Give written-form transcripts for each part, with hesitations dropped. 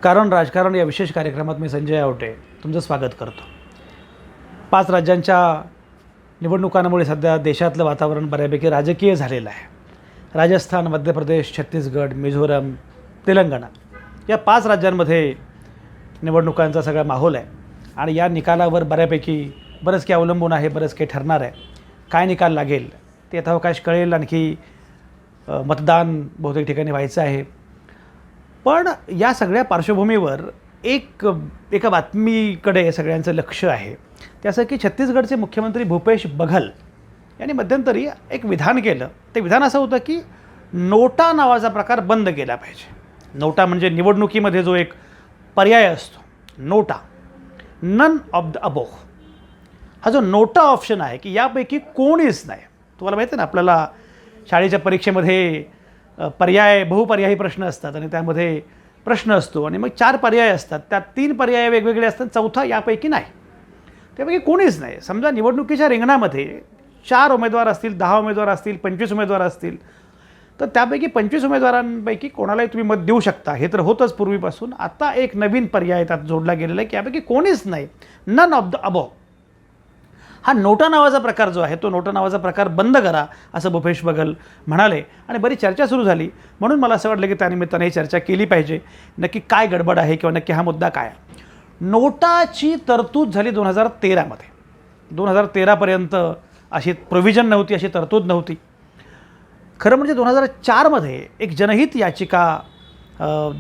कारण राजकारण या विशेष कार्यक्रमात मी संजय आवटे तुमचं स्वागत करतो. 5 राज्यांच्या निवडणुकांमुळे सध्या देशातलं वातावरण बऱ्यापैकी राजकीय झालेलं आहे. राजस्थान, मध्य प्रदेश, छत्तीसगड, मिझोरम, तेलंगणा या 5 राज्यांमध्ये निवडणुकांचा सगळा माहोल आहे आणि या निकालावर बऱ्यापैकी बरंच काही अवलंबून आहे, बरंच काही ठरणार आहे. काय निकाल लागेल ते यथावकाश कळेल. आणखी मतदान बहुतेक ठिकाणी व्हायचं आहे. पण या सगळ्या पार्श्वभूमीवर एका बातमीकडे सगळ्यांचं लक्ष आहे. ते असं की छत्तीसगडचे मुख्यमंत्री भूपेश बघेल यांनी मध्यंतरी एक विधान केलं. ते विधान असं होतं की नोटा नावाचा प्रकार बंद केला पाहिजे. नोटा म्हणजे निवडणुकीमध्ये जो एक पर्याय असतो, नोटा, नन ऑफ द अबोव. हा जो नोटा ऑप्शन आहे की यापैकी कोणीच नाही. तुम्हाला माहिती आहे ना, आपल्याला शाळेच्या परीक्षेमध्ये बहुपर्यायी प्रश्न असतात आणि त्यामध्ये प्रश्न असतो आणि मग 4 पर्याय असतात. त्यात 3 पर्याय वेगवेगळे असतात, चौथा यापैकी नाही. त्यापैकी कोणीच नाही. समजा निवडणुकीच्या रिंगणामध्ये 4 उमेदवार असतील, 10 उमेदवार असतील, 25 उमेदवार असतील, तर त्यापैकी 25 उमेदवारांपैकी कोणालाही तुम्ही मत देऊ शकता. हे तर होतंच पूर्वीपासून. आता एक नवीन पर्याय त्यात जोडला गेलेला आहे की यापैकी कोणीच नाही, नन ऑफ द अबोव. हा नोटा नावाचा प्रकार जो आहे तो नोटा नावाचा प्रकार बंद करा असं भूपेश बघेल म्हणाले आणि बरी चर्चा सुरू झाली. म्हणून मला असं वाटलं की त्यानिमित्ताने ही चर्चा केली पाहिजे. नक्की काय गडबड आहे किंवा नक्की हा मुद्दा काय आहे. नोटाची तरतूद झाली 2013मध्ये. 2013पर्यंत अशी प्रोव्हिजन नव्हती, अशी तरतूद नव्हती. खरं म्हणजे 2004मध्ये एक जनहित याचिका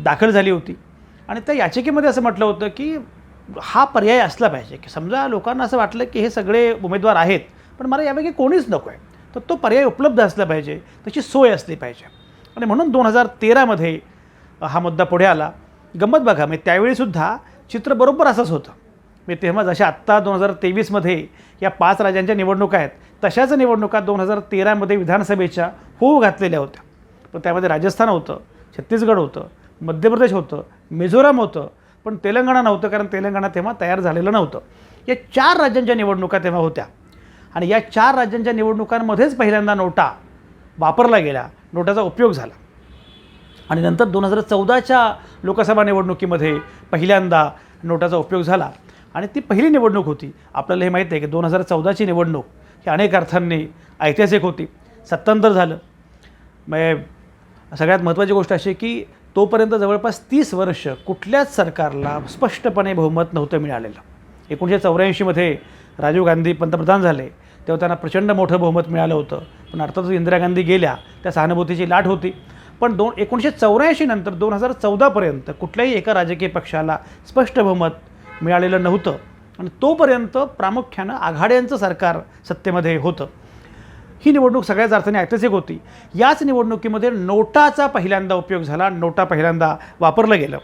दाखल झाली होती आणि त्या याचिकेमध्ये असं म्हटलं होतं की हा पर्याय असला पाहिजे की समजा लोकांना असं वाटलं की हे सगळे उमेदवार आहेत पण मला यापैकी कोणीच नको आहे, तर तो पर्याय उपलब्ध असला पाहिजे, तशी सोय असली पाहिजे. आणि म्हणून 2013मध्ये हा मुद्दा पुढे आला. गंमत बघा, मी त्यावेळीसुद्धा चित्र बरोबर असंच होतं. मी तेव्हा जशा आत्ता 2023मध्ये या 5 राज्यांच्या निवडणुका आहेत तशाच निवडणुका 2013मध्ये विधानसभेच्या होऊ घातलेल्या होत्या. पण त्यामध्ये राजस्थान होतं, छत्तीसगड होतं, मध्य प्रदेश होतं, मिझोरम होतं, पण तेलंगणा नव्हतं, कारण तेलंगणा तेव्हा तयार झालेलं नव्हतं. या 4 राज्यांच्या निवडणुका तेव्हा होत्या आणि या 4 राज्यांच्या निवडणुकांमध्येच पहिल्यांदा नोटा वापरला गेला, नोटाचा उपयोग झाला. आणि नंतर 2014च्या लोकसभा निवडणुकीमध्ये पहिल्यांदा नोटाचा उपयोग झाला आणि ती पहिली निवडणूक होती. आपल्याला हे माहीत आहे की 2014ची निवडणूक ही अनेक अर्थांनी ऐतिहासिक होती. सत्तांतर झालं. म्हणजे सगळ्यात महत्त्वाची गोष्ट अशी की तोपर्यंत जवळपास 30 वर्ष कुठल्याच सरकारला स्पष्टपणे बहुमत नव्हतं मिळालेलं. 1984मध्ये राजीव गांधी पंतप्रधान झाले तेव्हा त्यांना प्रचंड मोठं बहुमत मिळालं होतं. पण अर्थातच इंदिरा गांधी गेल्या, त्या सहानुभूतीची लाट होती. पण 1984 नंतर 2014पर्यंत कुठल्याही एका राजकीय पक्षाला स्पष्ट बहुमत मिळालेलं नव्हतं आणि तोपर्यंत प्रामुख्यानं आघाड्यांचं सरकार सत्तेमध्ये होतं. ही निवडणूक सगळ्याच अर्थाने ऐतिहासिक होती. याच निवडणुकीमध्ये नोटाचा पहिल्यांदा उपयोग झाला, नोटा पहिल्यांदा वापरलं गेलं.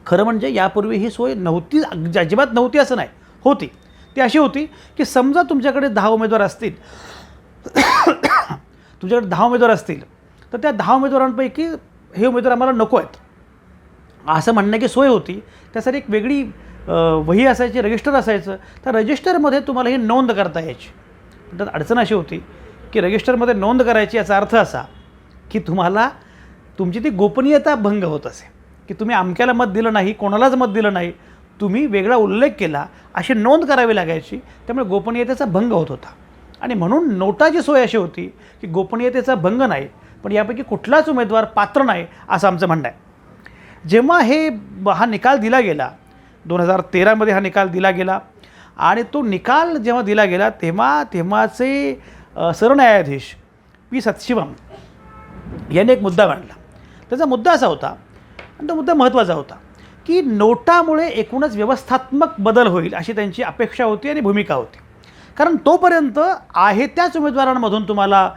खरं म्हणजे यापूर्वी ही सोय नव्हती, अजिबात नव्हती असं नाही, होती. ती अशी होती की समजा तुमच्याकडे 10 उमेदवार असतील तर त्या 10 उमेदवारांपैकी हे उमेदवार आम्हाला नको आहेत असं म्हणण्याची सोय होती. त्यासाठी एक वेगळी वही असायची, रजिस्टर असायचं. त्या रजिस्टरमध्ये तुम्हाला ही नोंद करता यायची. पण त्यात अडचण अशी होती की रजिस्टरमध्ये नोंद करायची याचा अर्थ असा की तुम्हाला तुमची ती गोपनीयता भंग होत असे की तुम्ही अमक्याला मत दिलं नाही, कोणालाच मत दिलं नाही, तुम्ही वेगळा उल्लेख केला अशी नोंद करावी लागायची. त्यामुळे गोपनीयतेचा भंग होत होता आणि म्हणून नोटाची सोय अशी होती की गोपनीयतेचा भंग नाही, पण यापैकी कुठलाच उमेदवार पात्र नाही असं आमचं म्हणणं आहे. जेव्हा हा निकाल दिला गेला 2013मध्ये, हा निकाल दिला गेला आणि तो निकाल जेव्हा दिला गेला तेव्हाचे सरन्यायाधीश पी सतशिवम यांनी एक मुद्दा मांडला. त्याचा मुद्दा असा होता आणि तो मुद्दा महत्त्वाचा होता की नोटामुळे एकूणच व्यवस्थात्मक बदल होईल अशी त्यांची अपेक्षा होती आणि भूमिका होती. कारण तोपर्यंत आहे त्याच उमेदवारांमधून तुम्हाला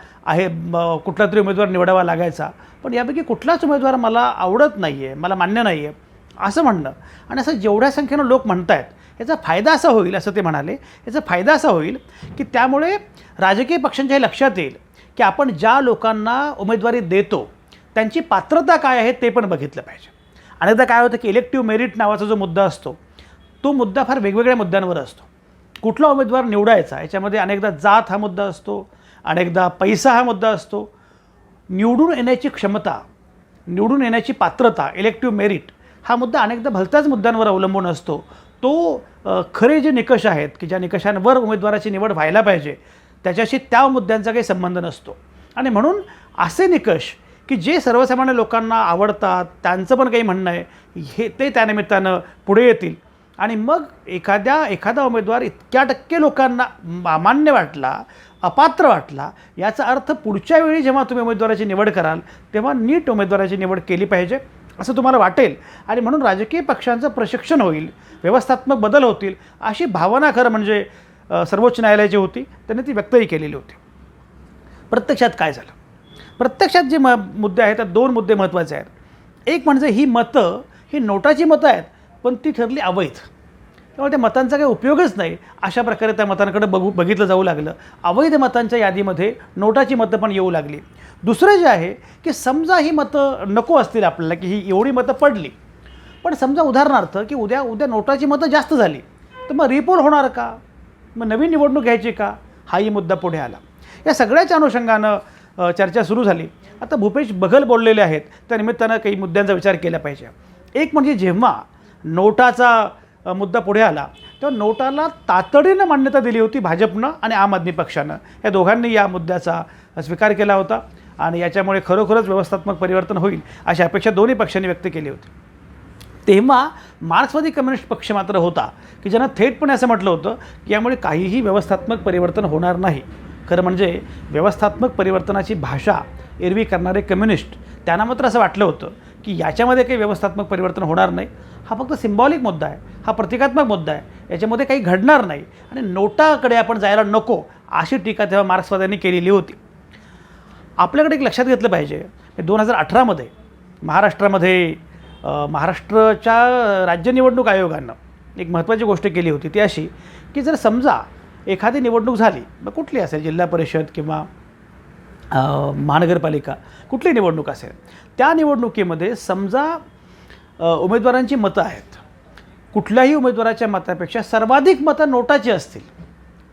कुठला तरी उमेदवार निवडावा लागायचा, पण यापैकी कुठलाच उमेदवार मला आवडत नाही आहे, मला मान्य नाही आहे असं म्हणणं. आणि असं जेवढ्या संख्येनं लोक म्हणत आहेत याचा फायदा असा होईल, असं ते म्हणाले, याचा फायदा असा होईल की त्यामुळे राजकीय पक्षांच्या हे लक्षात येईल की आपण ज्या लोकांना उमेदवारी देतो त्यांची पात्रता काय आहे ते पण बघितलं पाहिजे. अनेकदा काय होतं की इलेक्टिव्ह मेरिट नावाचा जो मुद्दा असतो तो मुद्दा फार वेगवेगळ्या मुद्द्यांवर असतो. कुठला उमेदवार निवडायचा याच्यामध्ये अनेकदा जात हा मुद्दा असतो, अनेकदा पैसा हा मुद्दा असतो, निवडून येण्याची क्षमता, निवडून येण्याची पात्रता, इलेक्टिव्ह मेरिट हा मुद्दा अनेकदा भलत्याच मुद्द्यांवर अवलंबून असतो. तो खरे जे निकष आहेत की ज्या निकषांवर उमेदवाराची निवड व्हायला पाहिजे त्याच्याशी त्या मुद्द्यांचा काही संबंध नसतो. आणि म्हणून असे निकष की जे सर्वसामान्य लोकांना आवडतात, त्यांचं पण काही म्हणणं आहे, हे ते त्यानिमित्तानं पुढे येतील. आणि मग एखादा उमेदवार इतक्या टक्के लोकांना अमान्य वाटला, अपात्र वाटला, याचा अर्थ पुढच्या वेळी जेव्हा तुम्ही उमेदवाराची निवड कराल तेव्हा नीट उमेदवाराची निवड केली पाहिजे असं तुम्हाला वाटेल. आणि म्हणून राजकीय पक्षांचं प्रशिक्षण होईल, व्यवस्थात्मक बदल होतील, अशी भावना खरं म्हणजे सर्वोच्च न्यायालयाची होती. त्यांनी ती व्यक्तही केलेली होती. प्रत्यक्षात काय झालं? प्रत्यक्षात जे मुद्दे आहेत, त्यात 2 मुद्दे महत्त्वाचे आहेत. एक म्हणजे ही मतं ही नोटाची मतं आहेत, पण ती ठरली अवैध. त्यामुळे त्या मतांचा काही उपयोगच नाही, अशा प्रकारे त्या मतांकडे बघितलं जाऊ लागलं. अवैध मतांच्या यादीमध्ये नोटाची मतं पण येऊ लागली. दुसरं जे आहे की समजा ही मतं नको असतील आपल्याला, की ही एवढी मतं पडली, पण समजा उदाहरणार्थ की उद्या नोटाची मतं जास्त झाली, तर मग रिपोल होणार का? मग नवीन निवडणूक घ्यायची का? हाही मुद्दा पुढे आला. या सगळ्याच्या अनुषंगानं चर्चा सुरू झाली. आता भूपेश बघेल बोललेले आहेत, त्या निमित्तानं काही मुद्द्यांचा विचार केला पाहिजे. एक म्हणजे जेव्हा नोटाचा मुद्दा पुढे आला तेव्हा नोटाला तातडीनं मान्यता दिली होती भाजपनं आणि आम आदमी पक्षानं. या दोघांनी या मुद्द्याचा स्वीकार केला होता आणि याच्यामुळे खरोखरच व्यवस्थात्मक परिवर्तन होईल अशी अपेक्षा दोन्ही पक्षांनी व्यक्त केली होती. तेव्हा मार्क्सवादी कम्युनिस्ट पक्ष मात्र होता की ज्यांना थेटपणे असं म्हटलं होतं की यामुळे काहीही व्यवस्थात्मक परिवर्तन होणार नाही. खरं म्हणजे व्यवस्थात्मक परिवर्तनाची भाषा एरवी करणारे कम्युनिस्ट, त्यांना मात्र असं वाटलं होतं की याच्यामध्ये काही व्यवस्थात्मक परिवर्तन होणार नाही, हा फक्त सिम्बॉलिक मुद्दा आहे, हा प्रतिकात्मक मुद्दा आहे, याच्यामध्ये काही घडणार नाही आणि नोटाकडे आपण जायला नको, अशी टीका तेव्हा मार्क्सवाद्यांनी केलेली होती. आपल्याकडे एक लक्षात घेतलं पाहिजे, 2018मध्ये महाराष्ट्रामध्ये महाराष्ट्राच्या राज्य निवडणूक आयोगानं एक महत्त्वाची गोष्ट केली होती. ती अशी की जर समजा एखादी निवडणूक झाली, मग कुठली असेल, जिल्हा परिषद किंवा महानगरपालिका, कुठली निवडणूक असेल, त्या निवडणुकीमध्ये समजा उमेदवारांची मतं आहेत, कुठल्याही उमेदवाराच्या मतापेक्षा सर्वाधिक मतं नोटाची असतील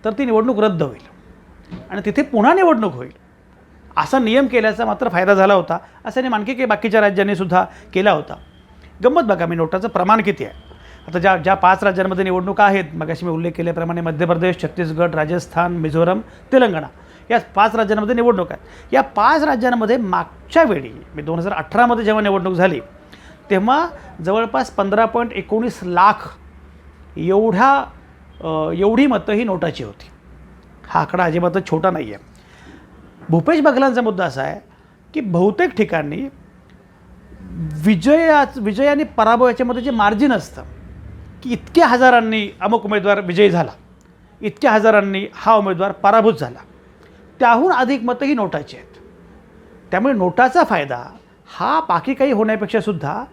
तर ती निवडणूक रद्द होईल आणि तिथे पुन्हा निवडणूक होईल. असा नियम केल्याचा मात्र फायदा झाला होता, असं नाही आणखी काही बाकीच्या राज्यांनी सुद्धा केला होता. गंमत बघा, मी नोटाचं प्रमाण किती आहे. आता ज्या 5 राज्यांमध्ये निवडणुका आहेत, मगाशी मी उल्लेख केल्याप्रमाणे मध्य प्रदेश, छत्तीसगड, राजस्थान, मिझोरम, तेलंगणा, या 5 राज्यांमध्ये निवडणूक आहेत. या 5 राज्यांमध्ये मागच्या वेळी 2018मध्ये जेव्हा निवडणूक झाली तेव्हा जवळपास 15.19 लाख एवढी मतं ही नोटाची होती. हा आकडा अजिबातच छोटा नाही आहे. भूपेश बघेलांचा मुद्दा असा आहे की बहुतेक ठिकाणी विजय आणि पराभव याच्यामध्ये जे मार्जिन असतं की इतक्या हजारांनी अमुक उमेदवार विजयी झाला, इतक्या हजारांनी हा उमेदवार पराभूत झाला, त्याहून अधिक मतं ही नोटाची आहेत. त्यामुळे नोटाचा फायदा हा बाकी काही होण्यापेक्षा सुद्धा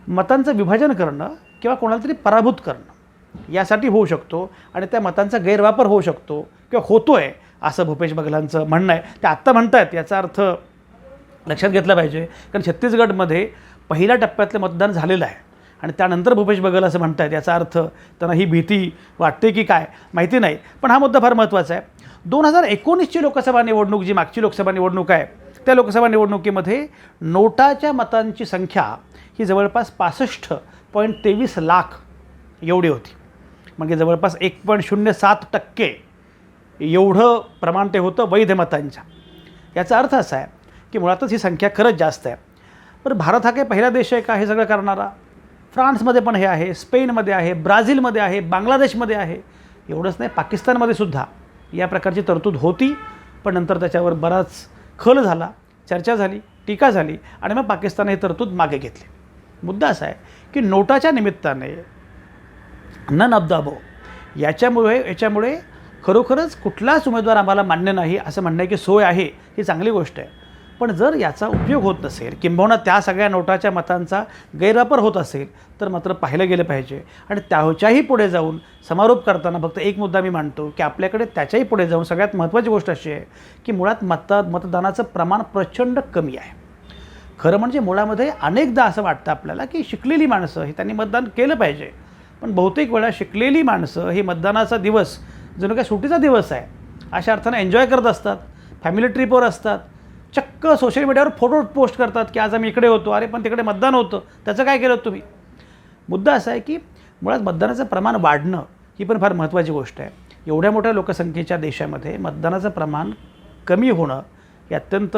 मतांचं विभाजन करणं किंवा कोणाला तरी पराभूत करणं यासाठी होऊ शकतो आणि त्या मतांचा गैरवापर होऊ शकतो किंवा होतो आहे, असं भूपेश बघेलांचं म्हणणं आहे. ते आत्ता म्हणत आहेत, याचा अर्थ लक्षात घेतला पाहिजे, कारण छत्तीसगडमध्ये पहिल्या टप्प्यातलं मतदान झालेलं आहे आणि त्यानंतर भूपेश बघेल असं म्हणत आहेत. याचा अर्थ त्यांना ही भीती वाटते की काय माहिती नाही, पण हा मुद्दा फार महत्त्वाचा आहे. 2019ची लोकसभा निवडणूक, जी मागची लोकसभा निवडणूक आहे, त्या लोकसभा निवडणुकीमध्ये नोटाच्या मतांची संख्या ही जवळपास 65.23 लाख एवढी होती. म्हणजे जवळपास 1.07% एवढं प्रमाण ते होतं वैध मतांच्या. याचा अर्थ असा आहे की मुळातच ही संख्या खरंच जास्त आहे. बरं, भारत हा काही पहिला देश आहे का हे सगळं करणारा? फ्रान्समध्ये पण हे आहे, स्पेनमध्ये आहे, ब्राझीलमध्ये आहे, बांगलादेशमध्ये आहे. एवढंच नाही, पाकिस्तानमध्ये सुद्धा या प्रकारची तरतूद होती, पण नंतर त्याच्यावर बराच खल झाला, चर्चा झाली, टीका झाली आणि मग पाकिस्तानने ही तरतूद मागे घेतली. मुद्दा असा आहे की नोटाच्या निमित्ताने नन ऑफ द अबोव याच्यामुळे खरोखरच कुठलाच उमेदवार आम्हाला मान्य नाही असं म्हणणं की सोय आहे, ही चांगली गोष्ट आहे. पण जर याचा उपयोग होत नसेल किंबहुना त्या सगळ्या नोटाच्या मतांचा गैरवापर होत असेल तर मात्र पाहिलं गेलं पाहिजे. आणि त्याच्याही पुढे जाऊन समारोप करताना फक्त एक मुद्दा मी मांडतो की आपल्याकडे त्याच्याही पुढे जाऊन सगळ्यात महत्त्वाची गोष्ट अशी आहे की मुळात मतदानाचं प्रमाण प्रचंड कमी आहे. खरं म्हणजे मुळामध्ये अनेकदा असं वाटतं आपल्याला की शिकलेली माणसं ही त्यांनी मतदान केलं पाहिजे, पण बहुतेक वेळा शिकलेली माणसं ही मतदानाचा दिवस जणू काय सुट्टीचा दिवस आहे अशा अर्थानं एन्जॉय करत असतात, फॅमिली ट्रिपवर असतात, चक्क सोशल मीडियावर फोटो पोस्ट करतात की आज आम्ही इकडे होतो, अरे पण तिकडे मतदान होतं, त्याचं काय केलं तुम्ही? मुद्दा असा आहे की मुळात मतदानाचं प्रमाण वाढणं ही पण फार महत्त्वाची गोष्ट आहे. एवढ्या मोठ्या लोकसंख्येच्या देशामध्ये मतदानाचं प्रमाण कमी होणं ही अत्यंत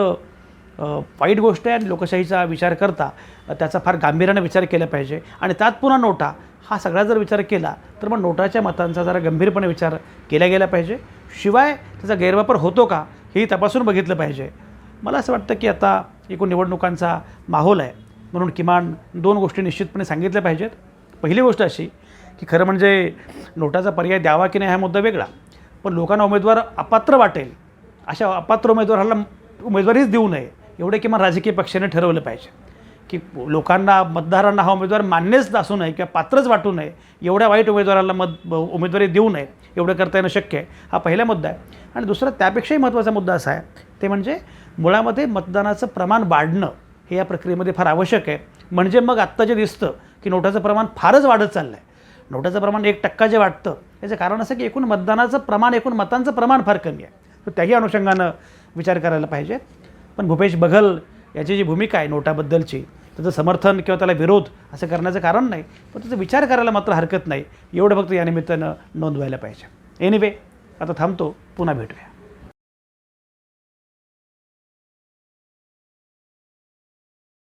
वाईट गोष्ट आहे आणि लोकशाहीचा विचार करता त्याचा फार गांभीर्याने विचार केला पाहिजे. आणि त्यात पुन्हा नोटा हा सगळा जर विचार केला तर मग नोटाच्या मतांचा जरा गंभीरपणे विचार केला गेला पाहिजे. शिवाय त्याचा गैरवापर होतो का हेही तपासून बघितलं पाहिजे. मला असं वाटतं की आता एकूण निवडणुकांचा माहोल आहे म्हणून किमान 2 गोष्टी निश्चितपणे सांगितल्या पाहिजेत. पहिली गोष्ट अशी की खरं म्हणजे नोटाचा पर्याय द्यावा की नाही हा मुद्दा वेगळा, पण लोकांना उमेदवार अपात्र वाटेल अशा अपात्र उमेदवाराला उमेदवारीच देऊ नये एवढे किमान राजकीय पक्षाने ठरवलं पाहिजे. की लोकांना मतदारांना हा उमेदवार मान्यच असू नये किंवा पात्रच वाटू नये एवढ्या वाईट उमेदवाराला उमेदवारी देऊ नये एवढं करता येणं शक्य आहे. हा पहिला मुद्दा आहे. आणि दुसरा त्यापेक्षाही महत्त्वाचा मुद्दा असा आहे ते म्हणजे मुळामध्ये मतदानाचं प्रमाण वाढणं हे या प्रक्रियेमध्ये फार आवश्यक आहे. म्हणजे मग आत्ता जे दिसतं की नोटाचं प्रमाण फारच वाढत चाललं आहे, नोटाचं प्रमाण 1% जे वाटतं याचं कारण असं की एकूण मतदानाचं प्रमाण एकूण मतांचं प्रमाण फार कमी आहे. तर त्याही अनुषंगानं विचार करायला पाहिजे. पण भूपेश बघेल याची जी भूमिका आहे नोटाबद्दलची त्याचं समर्थन किंवा त्याला विरोध असं करण्याचं कारण नाही, पण त्याचा विचार करायला मात्र हरकत नाही एवढं फक्त या निमित्तानं नोंदवायला पाहिजे. एनिवे आता थांबतो, पुन्हा भेटूया.